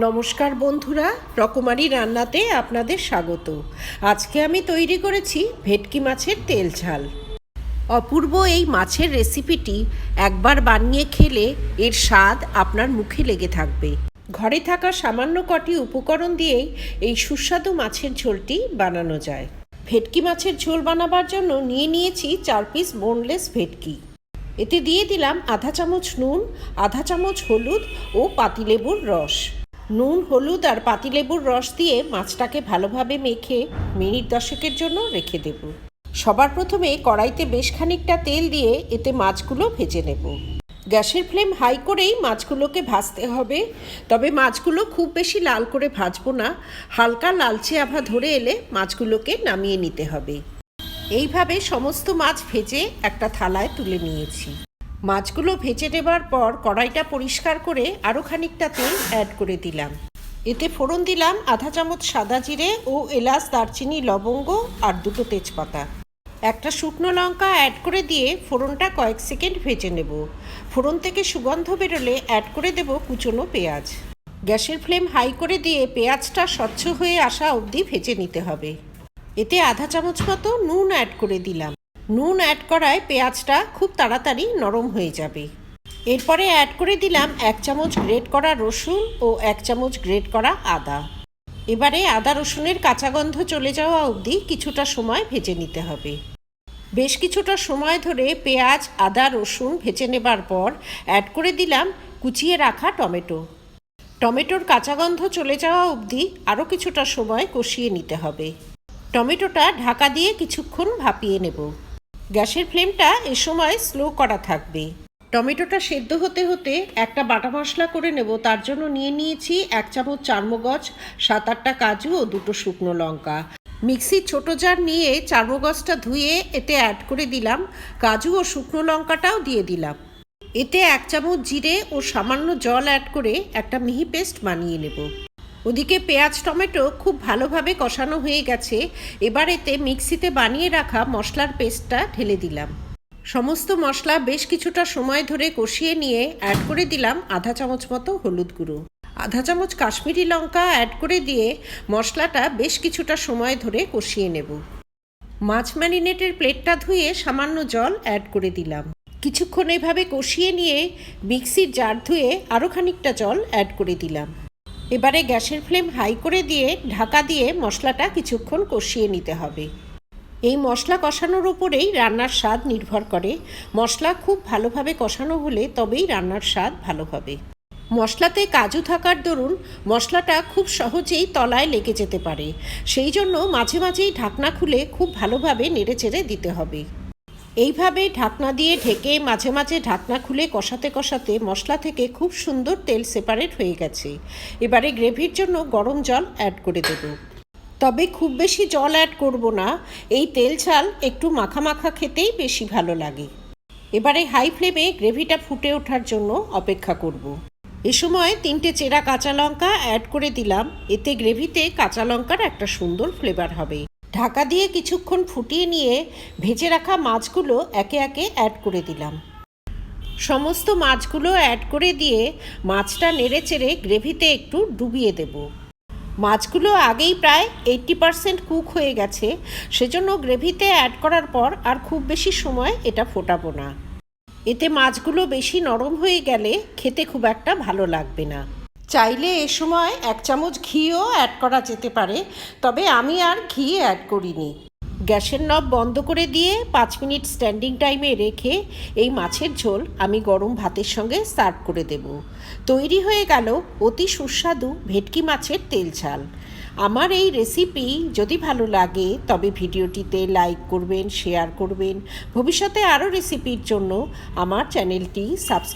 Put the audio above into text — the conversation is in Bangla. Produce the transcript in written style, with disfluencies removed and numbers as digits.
নমস্কার বন্ধুরা, রকমারি রান্নাতে আপনাদের স্বাগত। আজকে আমি তৈরি করেছি ভেটকি মাছের তেল ঝাল। অপূর্ব এই মাছের রেসিপিটি একবার বানিয়ে খেলে এর স্বাদ আপনার মুখে লেগে থাকবে। ঘরে থাকা সামান্য কটি উপকরণ দিয়েই এই সুস্বাদু মাছের ঝোলটি বানানো যায়। ভেটকি মাছের ঝোল বানাবার জন্য নিয়ে নিয়েছি 4 পিস বোনলেস ভেটকি। এতে দিয়ে দিলাম আধা চামচ নুন, আধা চামচ হলুদ ও পাতিলেবুর রস। নুন, হলুদ আর পাতিলেবুর রস দিয়ে মাছটাকে ভালোভাবে মেখে মিনিট 10 জন্য রেখে দেব। সবার প্রথমে কড়াইতে বেশ খানিকটা তেল দিয়ে এতে মাছগুলো ভেজে নেব। গ্যাসের ফ্লেম হাই করেই মাছগুলোকে ভাজতে হবে, তবে মাছগুলো খুব বেশি লাল করে ভাজবো না। হালকা লালচে আভা ধরে এলে মাছগুলোকে নামিয়ে নিতে হবে। এইভাবে সমস্ত মাছ ভেজে একটা থালায় তুলে নিয়েছি। মাছগুলো ভেজে নেবার পর কড়াইটা পরিষ্কার করে আরও খানিকটা তেল অ্যাড করে দিলাম। এতে ফোড়ন দিলাম আধা চামচ সাদা জিরে ও এলাচ, দারচিনি, লবঙ্গ আর 2টো তেজপাতা। একটা শুকনো লঙ্কা অ্যাড করে দিয়ে ফোড়নটা কয়েক সেকেন্ড ভেজে নেব। ফোড়ন থেকে সুগন্ধ বেরোলে অ্যাড করে দেব কুচনো পেঁয়াজ। গ্যাসের ফ্লেম হাই করে দিয়ে পেঁয়াজটা স্বচ্ছ হয়ে আসা অবধি ভেজে নিতে হবে। এতে আধা চামচ মতো নুন অ্যাড করে দিলাম। নুন অ্যাড করায় পেঁয়াজটা খুব তাড়াতাড়ি নরম হয়ে যাবে। এরপরে অ্যাড করে দিলাম 1 চামচ গ্রেট করা রসুন ও 1 চামচ গ্রেট করা আদা। এবারে আদা রসুনের কাঁচা গন্ধ চলে যাওয়া অবধি কিছুটা সময় ভেজে নিতে হবে। বেশ কিছুটা সময় ধরে পেঁয়াজ, আদা, রসুন ভেজে নেবার পর অ্যাড করে দিলাম কুচিয়ে রাখা টমেটো। টমেটোর কাঁচা গন্ধ চলে যাওয়া অবধি আরও কিছুটা সময় কষিয়ে নিতে হবে। টমেটোটা ঢাকা দিয়ে কিছুক্ষণ ভাপিয়ে নেব। গ্যাসের ফ্লেমটা এ সময় স্লো করা থাকবে। টমেটোটা সেদ্ধ হতে হতে একটা বাটা মশলা করে নেব। তার জন্য নিয়ে নিয়েছি 1 চামচ চারমগজ, 7-8টা কাজু ও 2টো শুকনো লঙ্কা। মিক্সির ছোটো জার নিয়ে চারমগজটা ধুয়ে এতে অ্যাড করে দিলাম। কাজু ও শুকনো লঙ্কাটাও দিয়ে দিলাম। এতে 1 চামচ জিরে ও সামান্য জল অ্যাড করে একটা মিহি পেস্ট বানিয়ে নেব। ওদিকে পেঁয়াজ, টমেটো খুব ভালোভাবে কষানো হয়ে গেছে। এবার এতে মিক্সিতে বানিয়ে রাখা মশলার পেস্টটা ঢেলে দিলাম। সমস্ত মশলা বেশ কিছুটা সময় ধরে কষিয়ে নিয়ে অ্যাড করে দিলাম আধা চামচ মতো হলুদ গুঁড়ো। আধা চামচ কাশ্মীরি লঙ্কা অ্যাড করে দিয়ে মশলাটা বেশ কিছুটা সময় ধরে কষিয়ে নেব। মাছ ম্যারিনেটের প্লেটটা ধুয়ে সামান্য জল অ্যাড করে দিলাম। কিছুক্ষণ এভাবে কষিয়ে নিয়ে মিক্সির জার ধুয়ে আরও খানিকটা জল অ্যাড করে দিলাম। এবারে গ্যাসের ফ্লেম হাই করে দিয়ে ঢাকা দিয়ে মশলাটা কিছুক্ষণ কষিয়ে নিতে হবে। এই মশলা কষানোর উপরেই রান্নার স্বাদ নির্ভর করে। মশলা খুব ভালোভাবে কষানো হলে তবেই রান্নার স্বাদ ভালো হবে। মশলাতে কাজু থাকার দরুন মশলাটা খুব সহজেই তলায় লেগে যেতে পারে। সেই জন্য মাঝে মাঝেই ঢাকনা খুলে খুব ভালোভাবে নেড়েচেড়ে দিতে হবে। এইভাবে ঢাকনা দিয়ে ঢেকে মাঝে মাঝে ঢাকনা খুলে কষাতে কষাতে মশলা থেকে খুব সুন্দর তেল সেপারেট হয়ে গেছে। এবারে গ্রেভির জন্য গরম জল অ্যাড করে দেব। তবে খুব বেশি জল অ্যাড করব না। এই তেল ঝাল একটু মাখা মাখা খেতেই বেশি ভালো লাগে। এবারে হাই ফ্লেমে গ্রেভিটা ফুটে ওঠার জন্য অপেক্ষা করব। এ সময় 3টে চেরা কাঁচা লঙ্কা অ্যাড করে দিলাম। এতে গ্রেভিতে কাঁচা লঙ্কার একটা সুন্দর ফ্লেভার হবে। ঢাকা দিয়ে কিছুক্ষণ ফুটিয়ে নিয়ে ভেজে রাখা মাছগুলো একে একে অ্যাড করে দিলাম। সমস্ত মাছগুলো অ্যাড করে দিয়ে মাছটা নেড়েচেড়ে গ্রেভিতে একটু ডুবিয়ে দেব। মাছগুলো আগেই প্রায় 80% কুক হয়ে গেছে, সেজন্য গ্রেভিতে অ্যাড করার পর আর খুব বেশি সময় এটা ফোটাবো না। এতে মাছগুলো বেশি নরম হয়ে গেলে খেতে খুব একটা ভালো লাগবে না। চাইলে এ সময় 1 চামচ ঘিও অ্যাড করা যেতে পারে, তবে আমি আর ঘি অ্যাড করিনি। গ্যাসের নব বন্ধ করে দিয়ে 5 মিনিট স্ট্যান্ডিং টাইমে রেখে এই মাছের ঝোল আমি গরম ভাতের সঙ্গে সার্ভ করে দেব। তৈরি হয়ে গেল অতি সুস্বাদু ভেটকি মাছের তেল ঝাল। আমার এই রেসিপি যদি ভালো লাগে তবে ভিডিওটিতে লাইক করবেন, শেয়ার করবেন। ভবিষ্যতে আরও রেসিপির জন্য আমার চ্যানেলটি সাবস্ক্রাইব